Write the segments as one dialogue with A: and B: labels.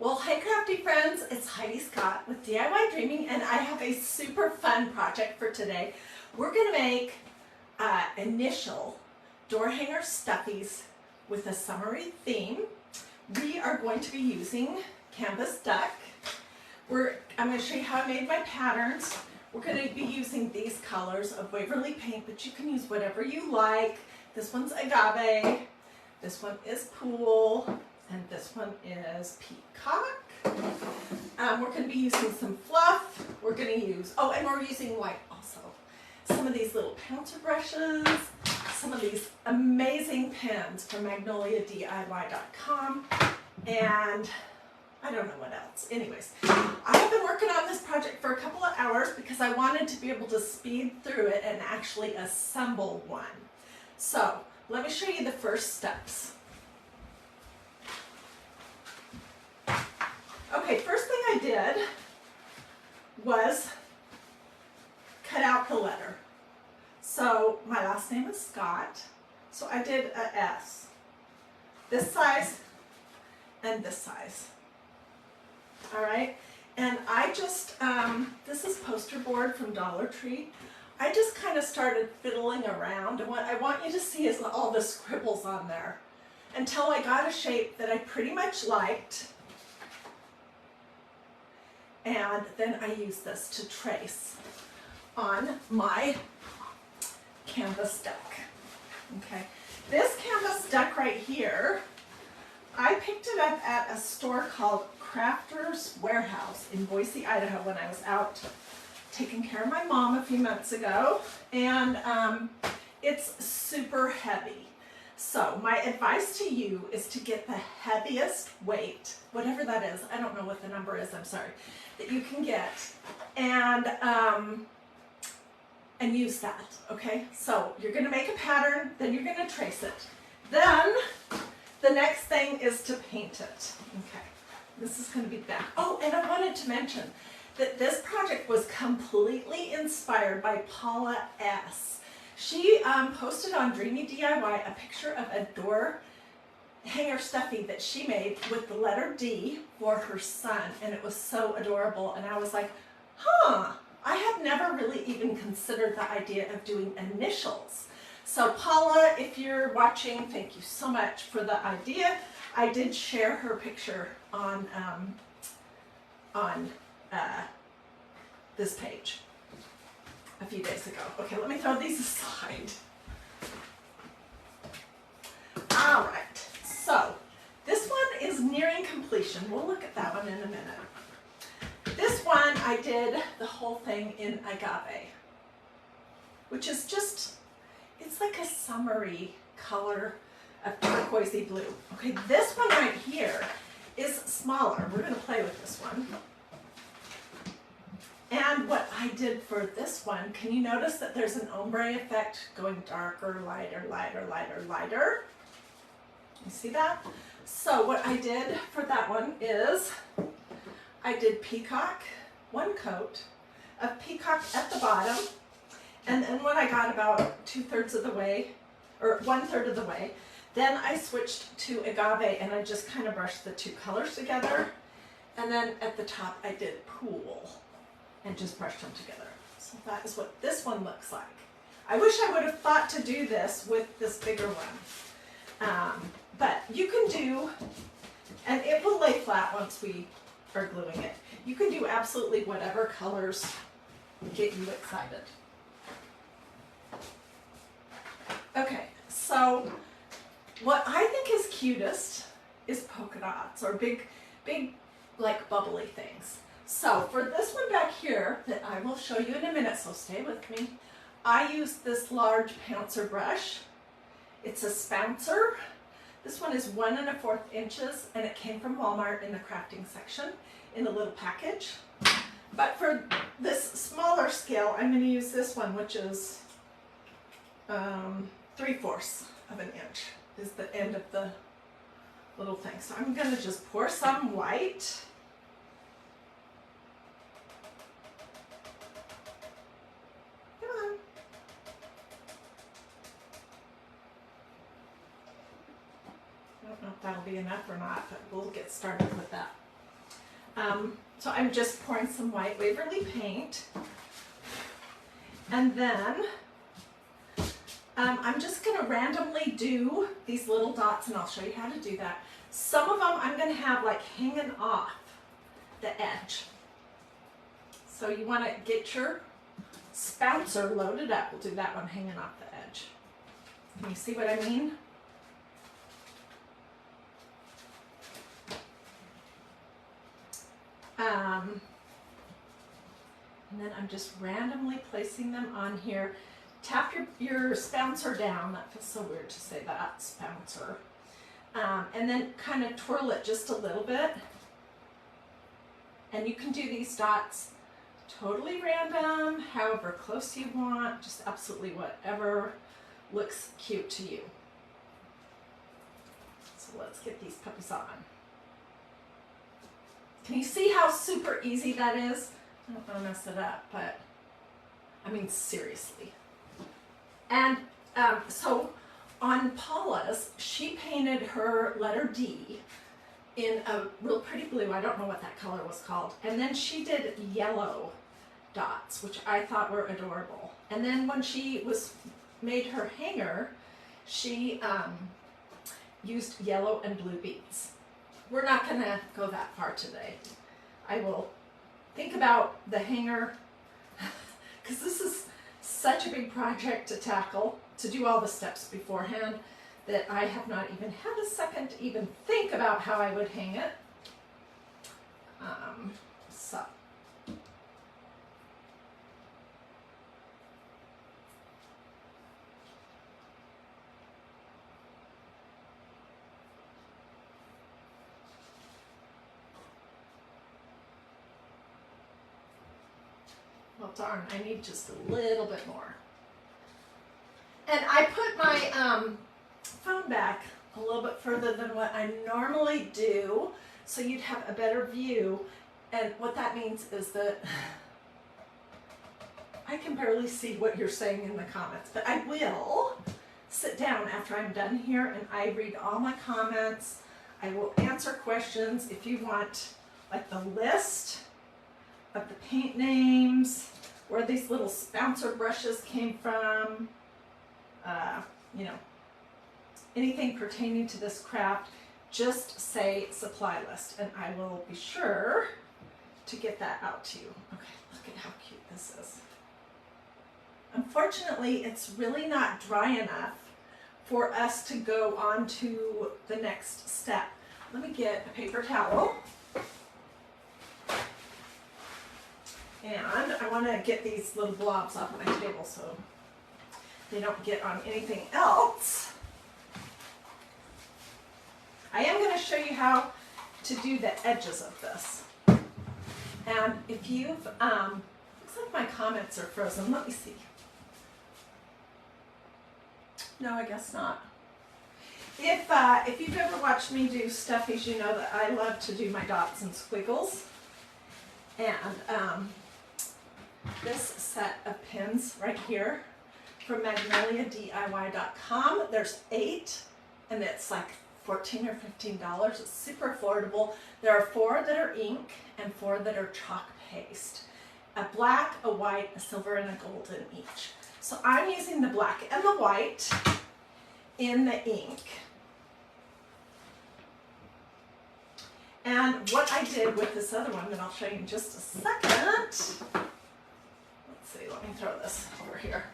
A: Well, hey crafty friends, it's Hiedi Scott with DIYDreaming, and I have a super fun project for today. We're going to make initial door hanger stuffies with a summery theme. We are going to be using canvas duck. I'm going to show you how I made my patterns. We're going to be using these colors of Waverly paint, but you can use whatever you like. This one's Agave, this one is Pool, and this one is Peacock. We're going to be using some fluff. We're going to use, and we're using white also. Some of these little pouncer brushes, some of these amazing pens from Magnolia DIY.com, and I don't know what else. Anyways, I have been working on this project for a couple of hours because I wanted to be able to speed through it and actually assemble one. So let me show you the first steps. Okay, first thing I did was cut out the letter. So my last name is Scott, so I did a S. This size and this size. All right, and I just, this is poster board from Dollar Tree. I just kind of started fiddling around, and what I want you to see is all the scribbles on there until I got a shape that I pretty much liked. And then I use this to trace on my canvas duck. Okay, this canvas duck right here, I picked it up at a store called Crafter's Warehouse in Boise, Idaho, when I was out taking care of my mom a few months ago, and it's super heavy. So my advice to you is to get the heaviest weight, whatever that is, I don't know what the number is, I'm sorry, that you can get, and use that, okay? So you're gonna make a pattern, then you're gonna trace it. Then the next thing is to paint it, okay? This is gonna be back. Oh, and I wanted to mention that this project was completely inspired by Paula S. She posted on Dreamy DIY a picture of a door hanger stuffy that she made with the letter D for her son, and it was so adorable, and I was like, I have never really even considered the idea of doing initials. So Paula, if you're watching, thank you so much for the idea. I did share her picture on this page a few days ago. Okay, let me throw these aside. All right, so this one is nearing completion. We'll look at that one in a minute. This one, I did the whole thing in Agave, which is just, it's like a summery color of turquoisey blue. Okay, this one right here is smaller. We're gonna play with this one. And what I did for this one, can you notice that there's an ombre effect going darker, lighter, lighter, lighter, lighter? You see that? So what I did for that one is I did Peacock, one coat of Peacock at the bottom, and then when I got about 2/3 of the way, or 1/3 of the way, then I switched to Agave and I just kind of brushed the two colors together, and then at the top I did Pool and just brushed them together. So that is what this one looks like. I wish I would have thought to do this with this bigger one. But you can do, and it will lay flat once we are gluing it. You can do absolutely whatever colors get you excited. Okay, so what I think is cutest is polka dots or big like bubbly things. So for this one back here that I will show you in a minute, so stay with me, I used this large pouncer brush. It's a spouncer. This one is 1 1/4 inches, and it came from Walmart in the crafting section in a little package. But for this smaller scale, I'm going to use this one, which is 3/4 of an inch is the end of the little thing. So I'm going to just pour some white. Come on. I don't know if that'll be enough or not, but we'll get started with that. So I'm just pouring some white Waverly paint. And then I'm just going to randomly do these little dots, and I'll show you how to do that. Some of them I'm going to have like hanging off the edge. So you want to get your spouncer loaded up. We'll do that one hanging off the edge. Can you see what I mean? And then I'm just randomly placing them on here. Tap your spouncer down. That feels so weird to say that, spouncer. And then kind of twirl it just a little bit. And you can do these dots totally random, however close you want, just absolutely whatever looks cute to you. So let's get these puppies on. Can you see how super easy that is? I don't want to mess it up, but I mean, seriously. And so on Paula's, she painted her letter D in a real pretty blue. I don't know what that color was called. And then she did yellow dots, which I thought were adorable. And then when she made her hanger, she used yellow and blue beads. We're not going to go that far today. I will think about the hanger, because this is such a big project to tackle, to do all the steps beforehand, that I have not even had a second to even think about how I would hang it. So. Well, darn, I need just a little bit more. And I put my phone back a little bit further than what I normally do, so you'd have a better view. And what that means is that I can barely see what you're saying in the comments, but I will sit down after I'm done here and I read all my comments. I will answer questions if you want, like the list of the paint names, where these little spouncer brushes came from, you know, anything pertaining to this craft, just say supply list and I will be sure to get that out to you. Okay, look at how cute this is. Unfortunately, it's really not dry enough for us to go on to the next step. Let me get a paper towel. And I want to get these little blobs off my table so they don't get on anything else. I am going to show you how to do the edges of this. And if you've, looks like my comments are frozen. Let me see. No, I guess not. If you've ever watched me do stuffies, you know that I love to do my dots and squiggles. And this set of pins right here from MagnoliaDIY.com. There's 8, and it's like $14 or $15. It's super affordable. There are 4 that are ink and 4 that are chalk paste. A black, a white, a silver, and a gold in each. So I'm using the black and the white in the ink. And what I did with this other one that I'll show you in just a second. Let's see, let me throw this over here.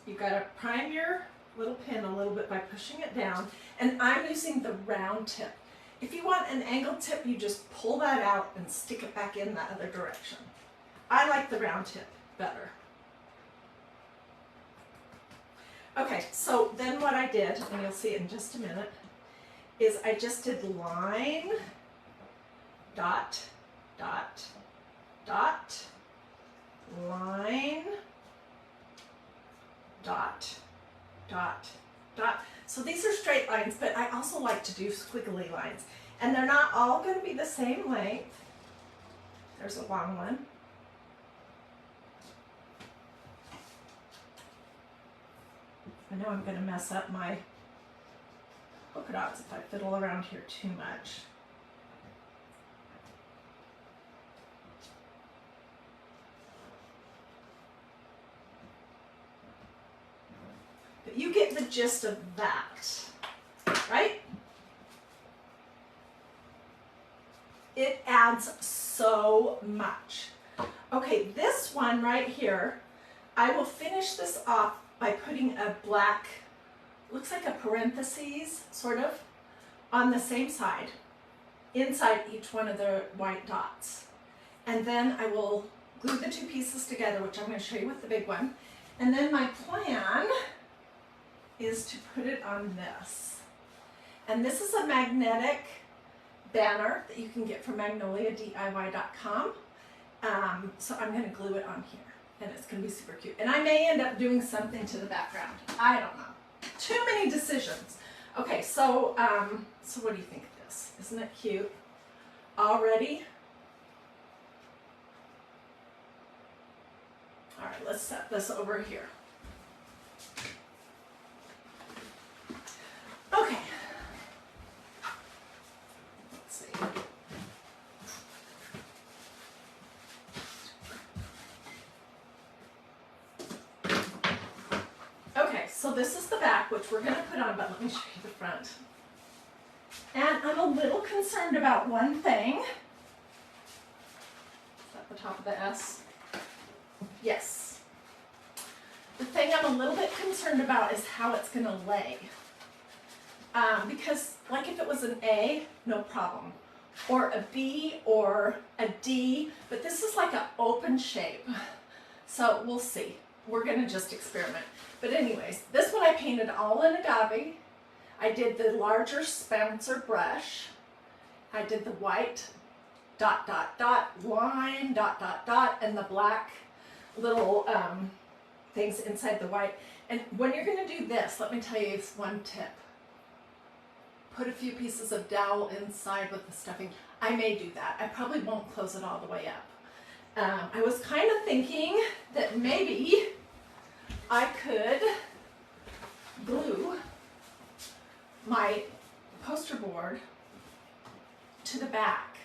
A: You gotta prime your little pin a little bit by pushing it down. And I'm using the round tip. If you want an angled tip, you just pull that out and stick it back in the other direction. I like the round tip better. Okay, so then what I did, and you'll see it in just a minute, is I just did line, dot, dot, dot, line, dot, dot, dot. So these are straight lines, but I also like to do squiggly lines. And they're not all going to be the same length. There's a long one. I know I'm going to mess up my polka dots if I fiddle around here too much. But you get the gist of that, right? It adds so much. Okay, this one right here, I will finish this off by putting a black, looks like a parentheses, sort of, on the same side, inside each one of the white dots. And then I will glue the two pieces together, which I'm going to show you with the big one. And then my plan is to put it on this. And this is a magnetic banner that you can get from magnoliadiy.com. So I'm going to glue it on here, and it's going to be super cute. And I may end up doing something to the background. I don't know. Too many decisions. Okay, so so what do you think of this? Isn't it cute? Already? All right, let's set this over here. Okay. Let's see. Okay, so this is the back, which we're going to put on, but let me show you the front. And I'm a little concerned about one thing. Is that the top of the S? Yes. The thing I'm a little bit concerned about is how it's going to lay. Because, like, if it was an A, no problem. Or a B or a D, but this is like an open shape. So we'll see. We're going to just experiment. But anyways, this one I painted all in Agave. I did the larger Spencer brush. I did the white dot, dot, dot, line, dot, dot, dot, and the black little things inside the white. And when you're going to do this, let me tell you one tip. Put a few pieces of dowel inside with the stuffing. I may do that. I probably won't close it all the way up. I was kind of thinking that maybe I could glue my poster board to the back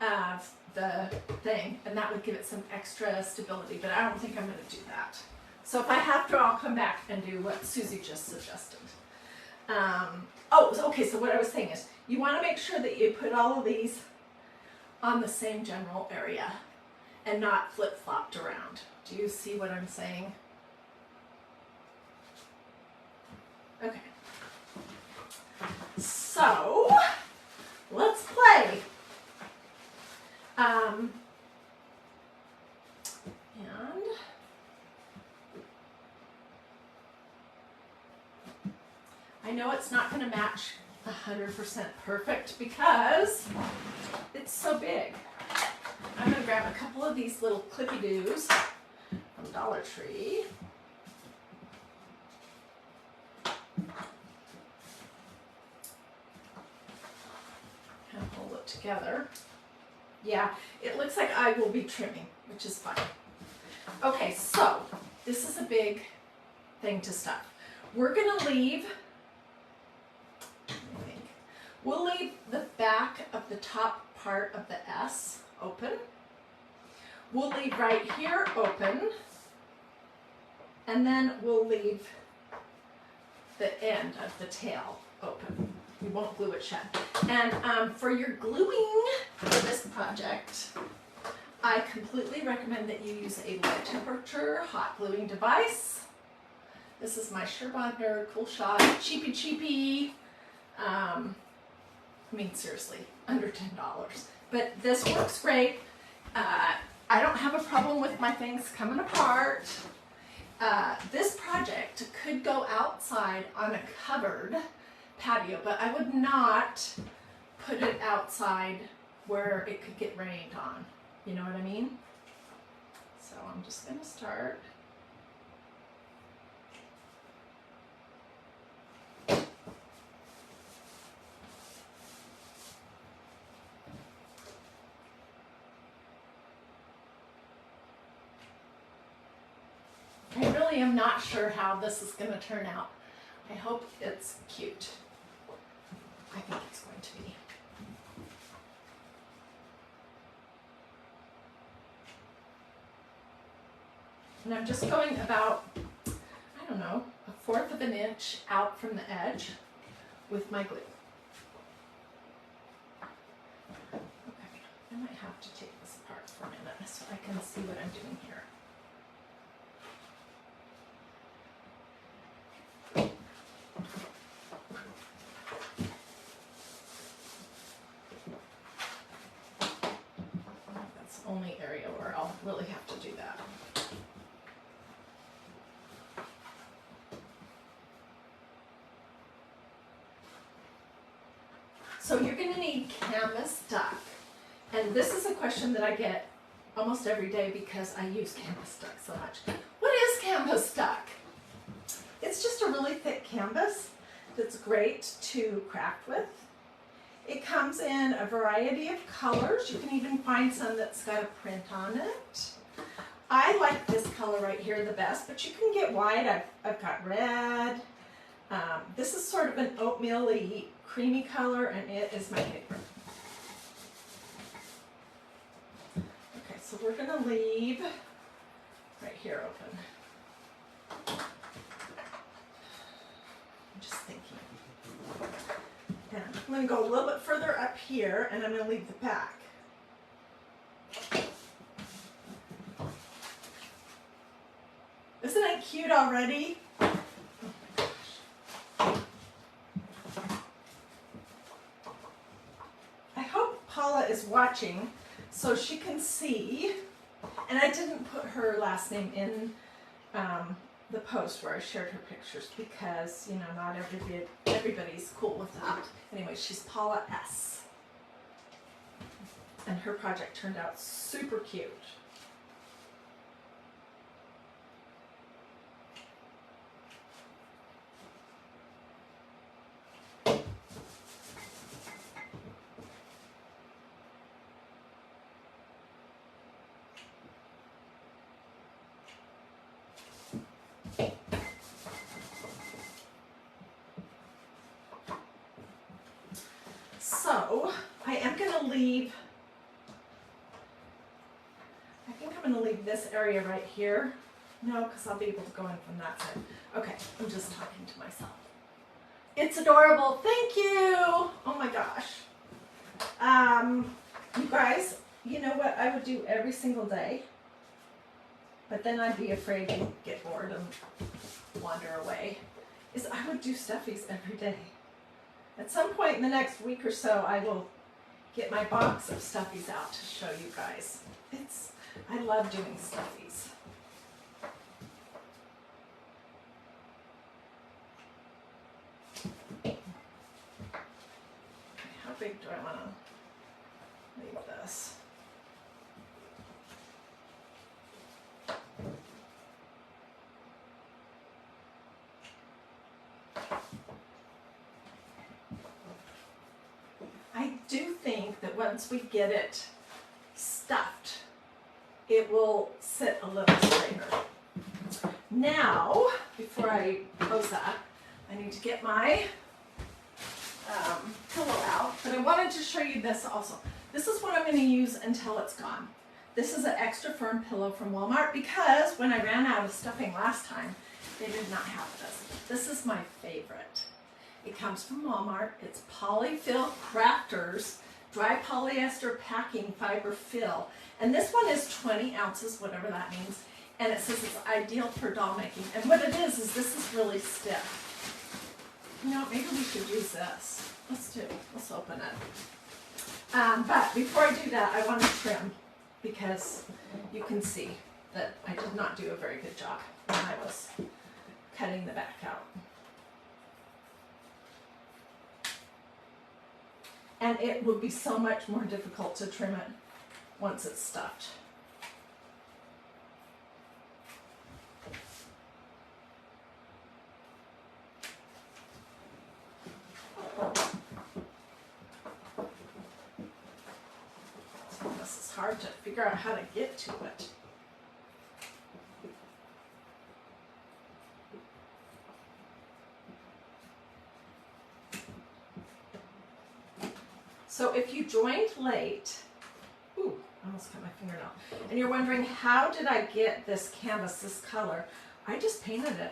A: of the thing, and that would give it some extra stability, but I don't think I'm going to do that. So if I have to, I'll come back and do what Susie just suggested. Okay, so what I was saying is, you want to make sure that you put all of these on the same general area and not flip-flopped around. Do you see what I'm saying? Okay. So, let's play. And I know it's not going to match 100% perfect because it's so big. I'm going to grab a couple of these little clippy-doos from Dollar Tree. And hold it together. Yeah, it looks like I will be trimming, which is fine. Okay, so this is a big thing to stuff. We're going to leave, we'll leave the back of the top part of the S open. We'll leave right here open, and then we'll leave the end of the tail open. We won't glue it shut. And for your gluing for this project, I completely recommend that you use a low temperature hot gluing device. This is my Surebonder Coolshot, cheapy. I mean, seriously, under $10. But this works great. I don't have a problem with my things coming apart. This project could go outside on a covered patio, but I would not put it outside where it could get rained on. You know what I mean? So I'm just going to start. I really am not sure how this is going to turn out. I hope it's cute. I think it's going to be. And I'm just going about, I don't know, 1/4 of an inch out from the edge with my glue. Okay, I might have to take this apart for a minute so I can see what I'm doing here. That's the only area where I'll really have to do that. So you're going to need canvas duck. And this is a question that I get almost every day because I use canvas duck so much. What is canvas duck? It's just a really thick canvas that's great to craft with. It comes in a variety of colors. You can even find some that's got a print on it. I like this color right here the best, but you can get white. I've got red. This is sort of an oatmeal-y creamy color, and it is my favorite. Okay, so we're going to leave right here open. I'm just thinking. And I'm going to go a little bit further up here, and I'm going to leave the back. Isn't it cute already? Paula is watching so she can see, and I didn't put her last name in the post where I shared her pictures because, you know, not everybody's cool with that. Anyway, she's Paula S. And her project turned out super cute. So I am going to leave, I think I'm going to leave this area right here. No, because I'll be able to go in from that side. Okay, I'm just talking to myself. It's adorable. Thank you. Oh my gosh. You guys, you know what I would do every single day? But then I'd be afraid to get bored and wander away. Is I would do stuffies every day. At some point in the next week or so, I will get my box of stuffies out to show you guys. I love doing stuffies. Okay, how big do I want to leave this? I do think that once we get it stuffed, it will sit a little straighter. Now, before I close that, I need to get my pillow out, but I wanted to show you this also. This is what I'm going to use until it's gone. This is an extra firm pillow from Walmart because when I ran out of stuffing last time, they did not have this. This is my favorite. It comes from Walmart. It's Polyfill Crafters Dry Polyester Packing Fiber Fill. And this one is 20 ounces, whatever that means. And it says it's ideal for doll making. And what it is this is really stiff. You know, maybe we should use this. Let's open it. But before I do that, I want to trim because you can see that I did not do a very good job when I was cutting the back out. And it would be so much more difficult to trim it once it's stuffed. This is hard to figure out how to get to it. So if you joined late, ooh, I almost cut my fingernail, and you're wondering, how did I get this canvas this color? I just painted it.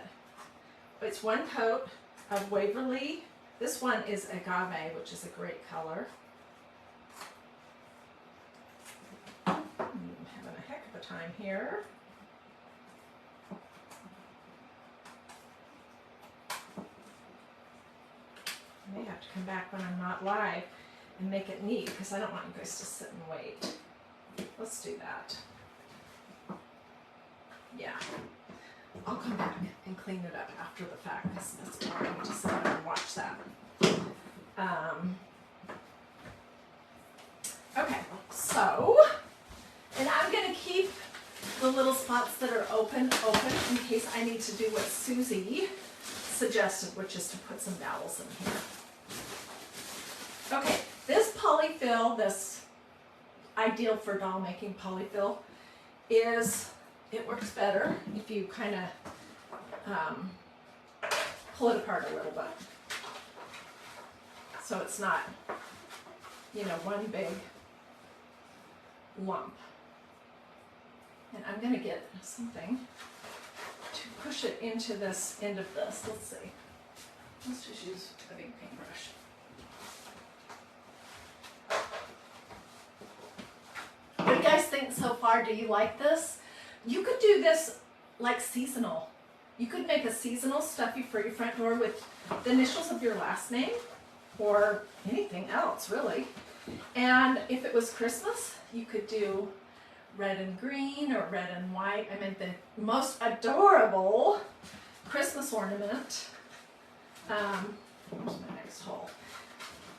A: It's one coat of Waverly. This one is Agave, which is a great color. I'm having a heck of a time here. I may have to come back when I'm not live and make it neat, because I don't want you guys to sit and wait. Let's do that. Yeah. I'll come back and clean it up after the fact, because that's boring to sit there and watch that. Okay, so, and I'm going to keep the little spots that are open in case I need to do what Susie suggested, which is to put some dowels in here. Okay, this polyfill, this ideal for doll making polyfill, it works better if you kind of pull it apart a little bit. So it's not, you know, one big lump. And I'm going to get something to push it into this end of this. Let's see. Let's just use a big paintbrush. What do you guys think so far? Do you like this? You could do this like seasonal. You could make a seasonal stuffy for your front door with the initials of your last name or anything else, really. And if it was Christmas, you could do red and green or red and white. I mean, the most adorable Christmas ornament. Where's my next hole?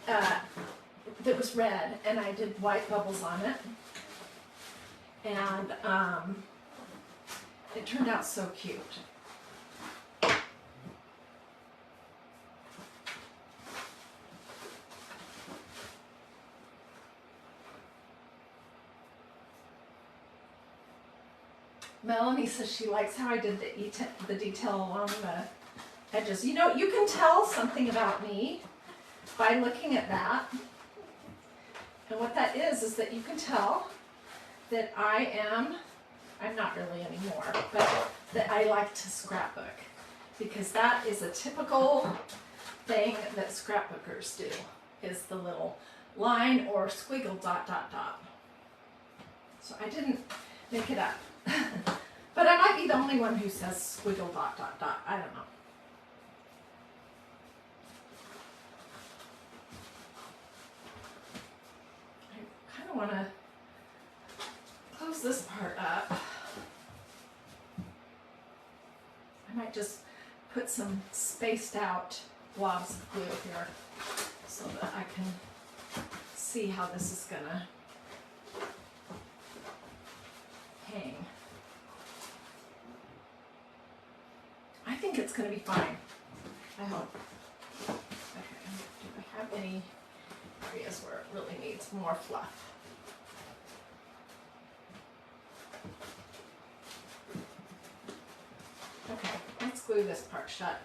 A: That was red, and I did white bubbles on it. And it turned out so cute. Melanie says she likes how I did the detail along the edges. You know, you can tell something about me by looking at that. And what that is that you can tell that I'm not really anymore, but that I like to scrapbook, because that is a typical thing that scrapbookers do, is the little line or squiggle dot dot dot. So I didn't make it up. But I might be the only one who says squiggle dot dot dot. I don't know. I kind of want to close this part up. I might just put some spaced out blobs of glue here so that I can see how this is gonna hang. I think it's gonna be fine. I hope. Okay, do I have any areas where it really needs more fluff? Okay, let's glue this part shut.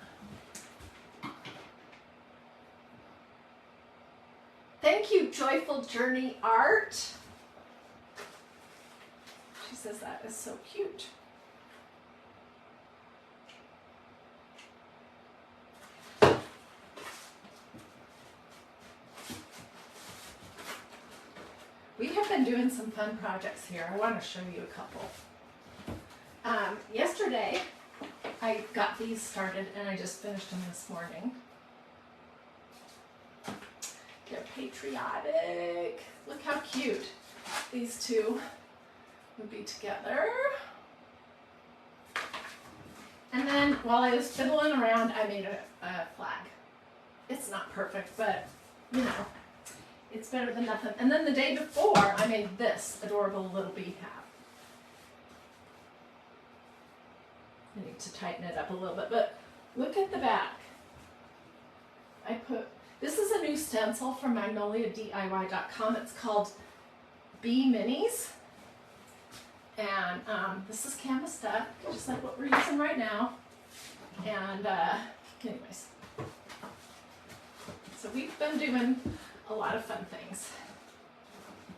A: Thank you, Joyful Journey Art. She says that is so cute. We have been doing some fun projects here. I want to show you a couple. Yesterday, I got these started and I just finished them this morning. They're patriotic. Look how cute these two would be together. And then while I was fiddling around, I made a flag. It's not perfect, but you know, it's better than nothing. And then the day before, I made this adorable little bead hat. I need to tighten it up a little bit, but look at the back. This is a new stencil from Magnolia DIY.com. It's called Bee Minis. And this is canvas stuff, just like what we're using right now. And anyways, so we've been doing a lot of fun things.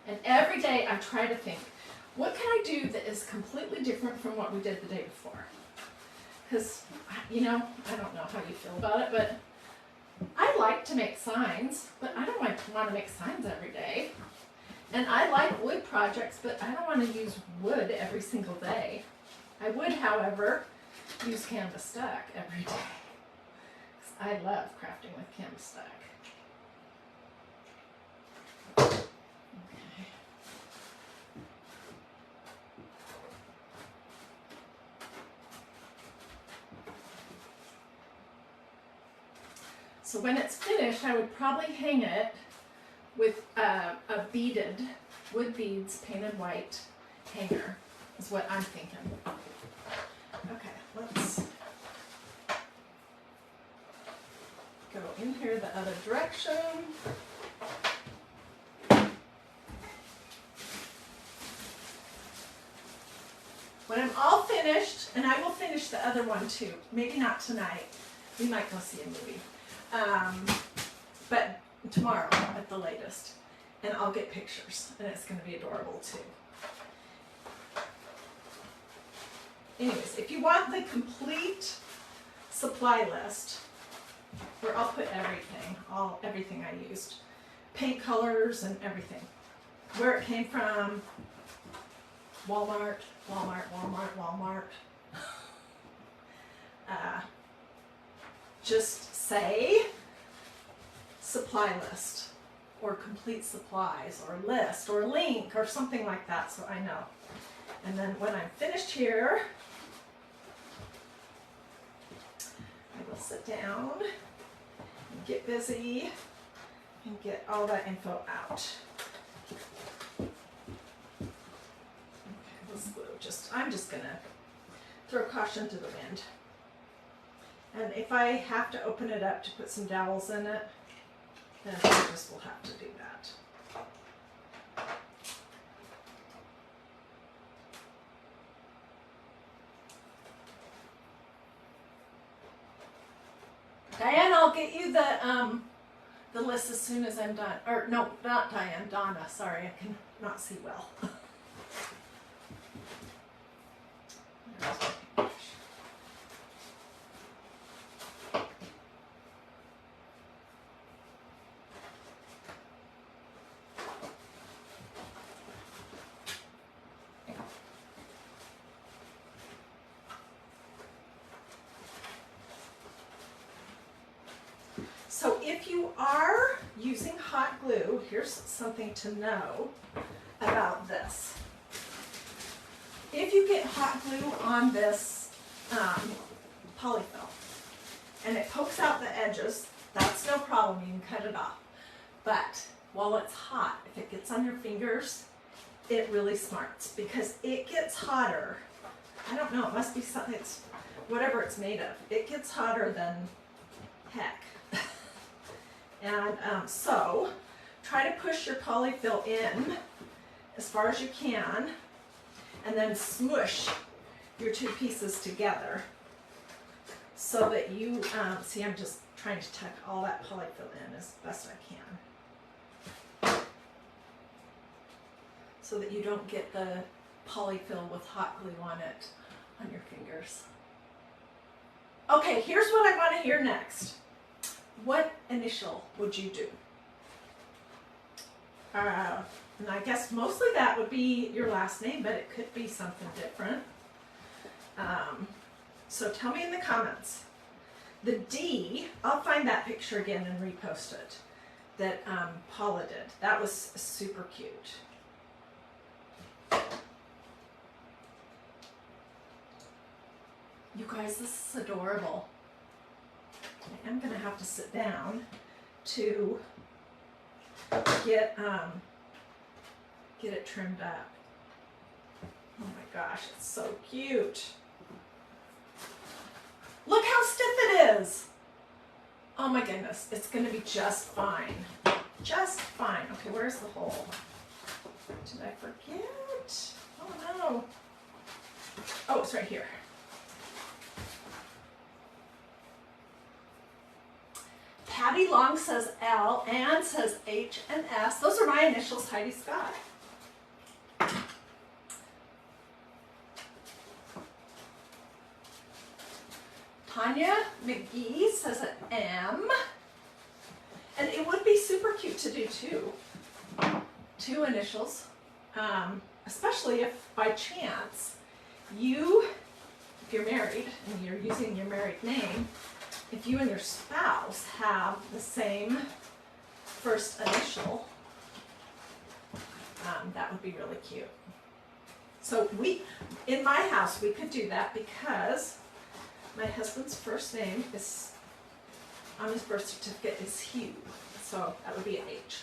A: And every day I try to think, what can I do that is completely different from what we did the day before? Because, you know, I don't know how you feel about it, but I like to make signs, but I don't want to make signs every day. And I like wood projects, but I don't want to use wood every single day. I would, however, use canvas stack every day. 'Cause I love crafting with canvas stack. Okay. So when it's finished, I would probably hang it with a beaded, wood beads painted white hanger, is what I'm thinking. Okay, let's go in here the other direction. When I'm all finished, and I will finish the other one too, maybe not tonight, we might go see a movie, but tomorrow at the latest, and I'll get pictures, and it's going to be adorable too. Anyways, if you want the complete supply list, where I'll put everything, everything I used, paint colors and everything, where it came from, Walmart, just say supply list, or complete supplies, or list, or link, or something like that, so I know. And then when I'm finished here, I will sit down and get busy and get all that info out. Okay, this glue, I'm just gonna throw caution to the wind. And if I have to open it up to put some dowels in it, then I just will have to do that. Diane, I'll get you the list as soon as I'm done. Or no, not Diane, Donna. Sorry, I can not see well. So if you are using hot glue, here's something to know about this. If you get hot glue on this polyfill and it pokes out the edges, that's no problem, you can cut it off. But while it's hot, if it gets on your fingers, it really smarts because it gets hotter. I don't know, it must be something, it's whatever it's made of. It gets hotter than heck. And so try to push your polyfill in as far as you can and then smush your two pieces together so that you, see, I'm just trying to tuck all that polyfill in as best I can so that you don't get the polyfill with hot glue on it on your fingers. Okay, here's what I want to hear next. What initial would you do? And I guess mostly that would be your last name, but it could be something different. So tell me in the comments. The D, I'll find that picture again and repost it, that Paula did. That was super cute. You guys, this is adorable. I'm going to have to sit down to get it trimmed up. Oh my gosh, it's so cute. Look how stiff it is. Oh my goodness, it's going to be just fine. Just fine. Okay, where's the hole? Did I forget? Oh no. Oh, it's right here. Patty Abby Long says L, Ann says H and S. Those are my initials, Hiedi Scott. Tanya McGee says an M. And it would be super cute to do two initials, especially if by chance if you're married and you're using your married name, if you and your spouse have the same first initial, that would be really cute. So in my house, we could do that because my husband's first name is, on his birth certificate, is Hugh. So that would be an H.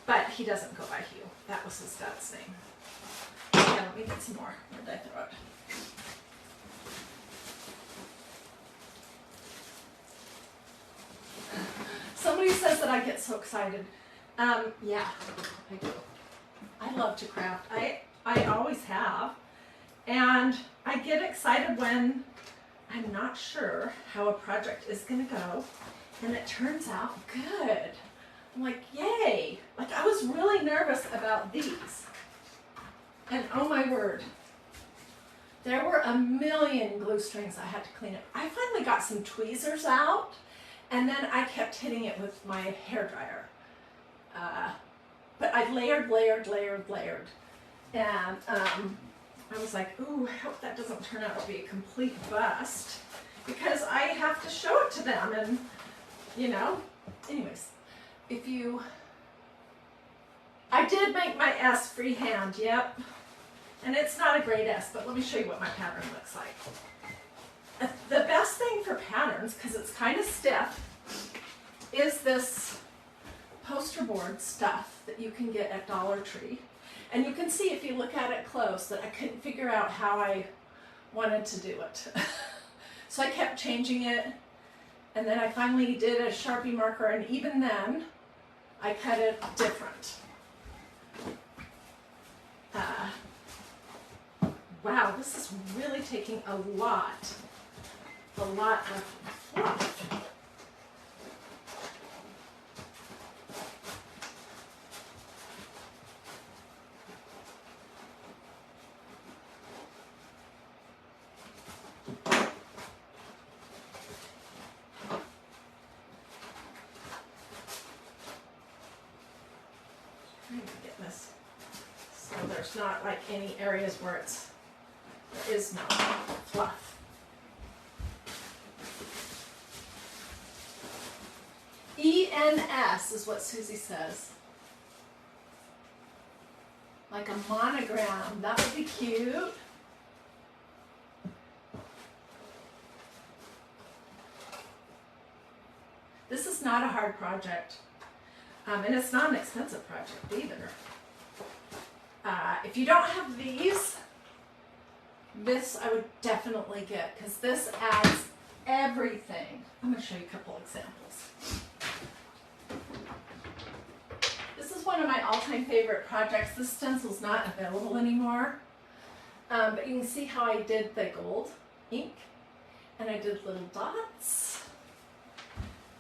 A: But he doesn't go by Hugh. That was his dad's name. Yeah, let me get some more. Where did I throw it? Somebody says that I get so excited. Yeah, I do. I love to craft. I always have. And I get excited when I'm not sure how a project is going to go, and it turns out good. I'm like, yay! Like, I was really nervous about these. And oh my word, there were a million glue strings I had to clean up. I finally got some tweezers out, and then I kept hitting it with my hairdryer. But I layered. And I was like, ooh, I hope that doesn't turn out to be a complete bust, because I have to show it to them, and, you know. Anyways, I did make my S freehand, yep. And it's not a great S, but let me show you what my pattern looks like. The best thing for patterns, because it's kind of stiff, is this poster board stuff that you can get at Dollar Tree. And you can see if you look at it close that I couldn't figure out how I wanted to do it. So I kept changing it, and then I finally did a Sharpie marker, and even then I cut it different. Wow, this is really taking a lot of fluff. Trying to get this so there's not like any areas where there is no fluff. ENS is what Susie says. Like a monogram. That would be cute. This is not a hard project. And it's not an expensive project either. If you don't have these, this I would definitely get, because this adds everything. I'm going to show you a couple examples. This is one of my all-time favorite projects. This stencil's not available anymore, but you can see how I did the gold ink, and I did little dots,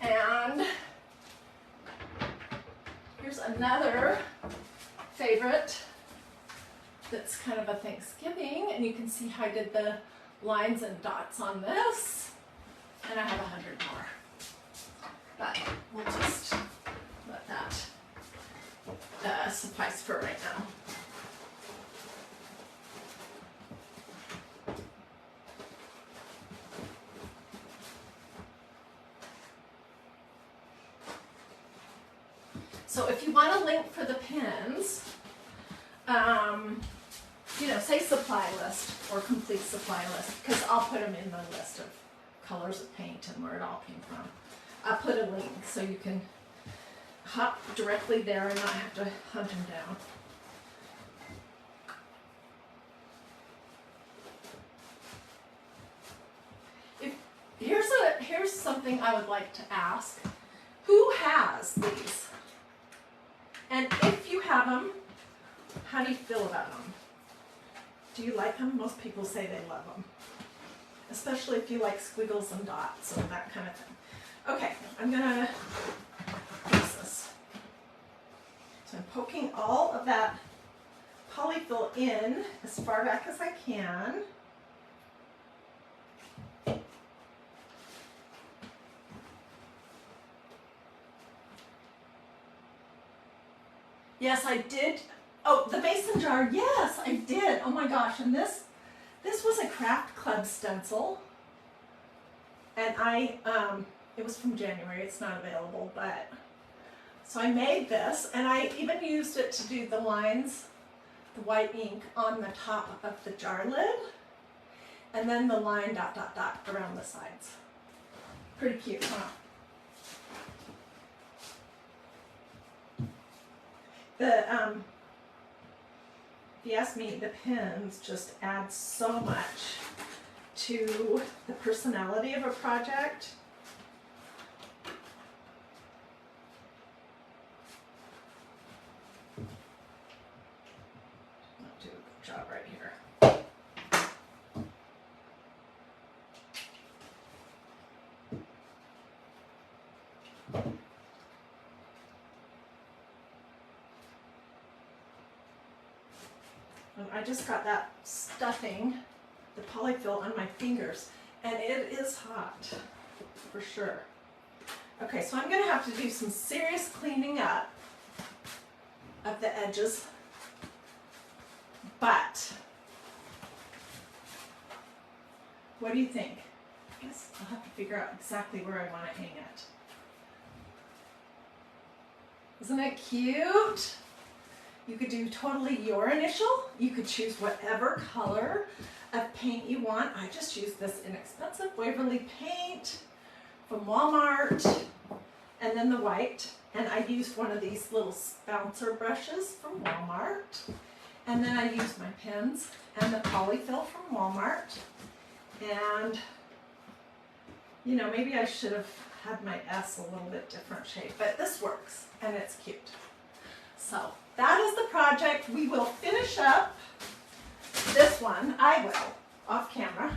A: and here's another favorite that's kind of a Thanksgiving, and you can see how I did the lines and dots on this, and I have 100 more, but we'll just let that suffice for right now. So if you want a link for the pins, say supply list or complete supply list, because I'll put them in the list of colors of paint and where it all came from. I'll put a link so you can hop directly there and not have to hunt them down. Here's something I would like to ask. Who has these? And if you have them, how do you feel about them? Do you like them? Most people say they love them. Especially if you like squiggles and dots and that kind of thing. Okay, I'm gonna polyfill in as far back as I can. Yes, I did. Oh, the mason jar. Yes, I did. Oh my gosh. And this was a craft club stencil. And it was from January. It's not available, but so I made this, and I even used it to do the lines, the white ink on the top of the jar lid, and then the line dot dot dot around the sides. Pretty cute, huh? If you ask me, the pins just add so much to the personality of a project. I'll do a good job right here. I just got that stuffing, the polyfill on my fingers, and it is hot, for sure. Okay, so I'm going to have to do some serious cleaning up of the edges, but what do you think? I guess I'll have to figure out exactly where I want to hang it. Isn't it cute? You could do totally your initial. You could choose whatever color of paint you want. I just used this inexpensive Waverly paint from Walmart, and then the white. And I used one of these little bouncer brushes from Walmart. And then I used my pens and the polyfill from Walmart. And, you know, maybe I should have had my S a little bit different shape, but this works, and it's cute. So that is the project. We will finish up this one. I will, off camera,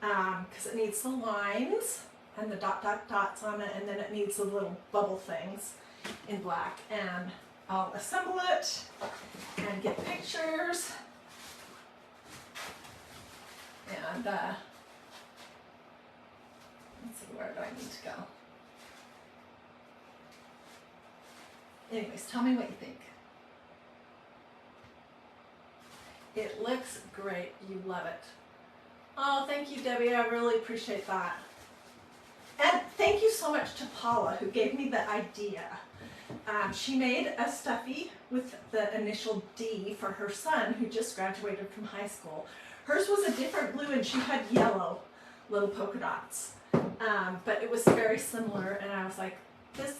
A: because it needs the lines and the dot dot dots on it, and then it needs the little bubble things in black. And I'll assemble it and get pictures. And let's see, where do I need to go? Anyways, tell me what you think. It looks great. You love it. Oh, thank you, Debbie. I really appreciate that. And thank you so much to Paula, who gave me the idea. She made a stuffy with the initial D for her son, who just graduated from high school. Hers was a different blue, and she had yellow little polka dots. But it was very similar, and I was like,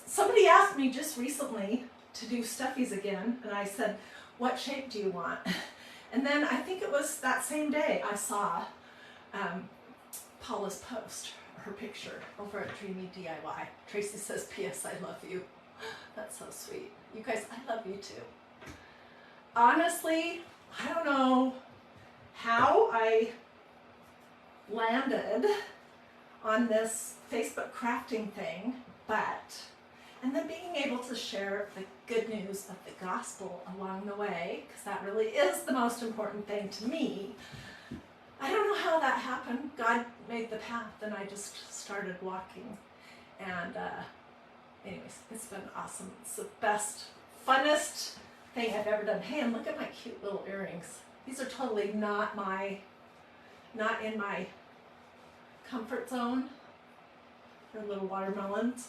A: somebody asked me just recently to do stuffies again, and I said, what shape do you want? And then I think it was that same day I saw Paula's post, her picture over at Dreamy DIY. Tracy says, P.S. I love you. That's so sweet. You guys, I love you too. Honestly, I don't know how I landed on this Facebook crafting thing, and then being able to share the good news of the gospel along the way, because that really is the most important thing to me. I don't know how that happened. God made the path, and I just started walking. And anyways, it's been awesome. It's the best, funnest thing I've ever done. Hey, and look at my cute little earrings. These are totally not in my comfort zone. They're little watermelons,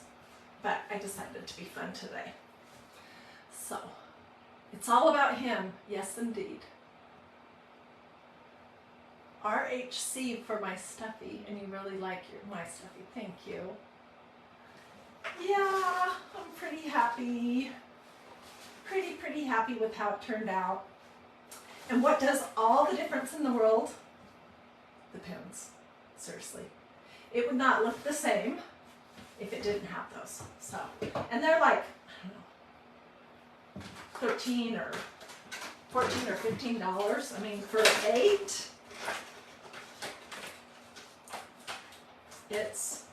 A: but I decided to be fun today. So, it's all about him. Yes, indeed. RHC for my stuffy, and you really like my stuffy. Thank you. Yeah, I'm pretty happy. Pretty happy with how it turned out. And what does all the difference in the world? The pins. Seriously. It would not look the same if it didn't have those. So, and they're like, I don't know, $13 or $14 or $15. I mean, for 8, it's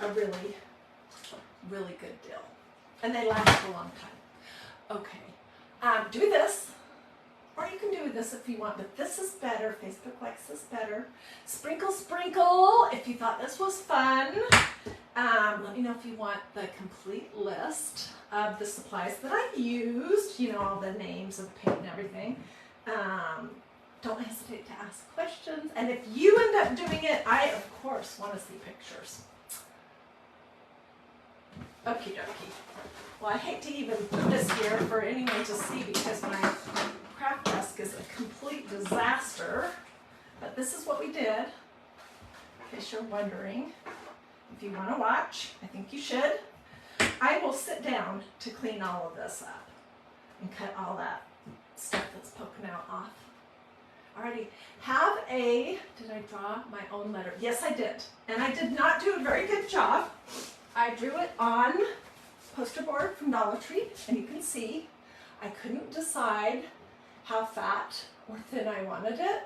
A: a really good deal. And they last a long time. Okay, Do this, or you can do this if you want, but this is better. Facebook likes this better. Sprinkle, sprinkle, if you thought this was fun. Let me know if you want the complete list of the supplies that I used, you know, all the names of the paint and everything. Don't hesitate to ask questions. And if you end up doing it, I, of course, want to see pictures. Okie dokie. Well, I hate to even put this here for anyone to see because my craft desk is a complete disaster. But this is what we did, in case you're wondering. If you want to watch, I think you should. I will sit down to clean all of this up and cut all that stuff that's poking out off. Alrighty, did I draw my own letter? Yes, I did. And I did not do a very good job. I drew it on poster board from Dollar Tree, and you can see I couldn't decide how fat or thin I wanted it.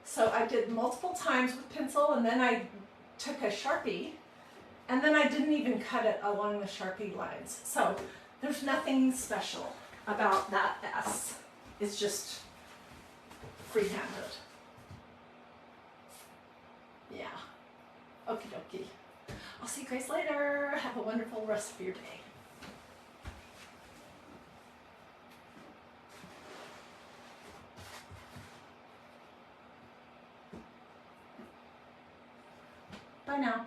A: So I did multiple times with pencil, and then I took a Sharpie, and then I didn't even cut it along the Sharpie lines. So there's nothing special about that S. It's just free-handed. Yeah. Okie dokie. I'll see you guys later. Have a wonderful rest of your day. Bye now.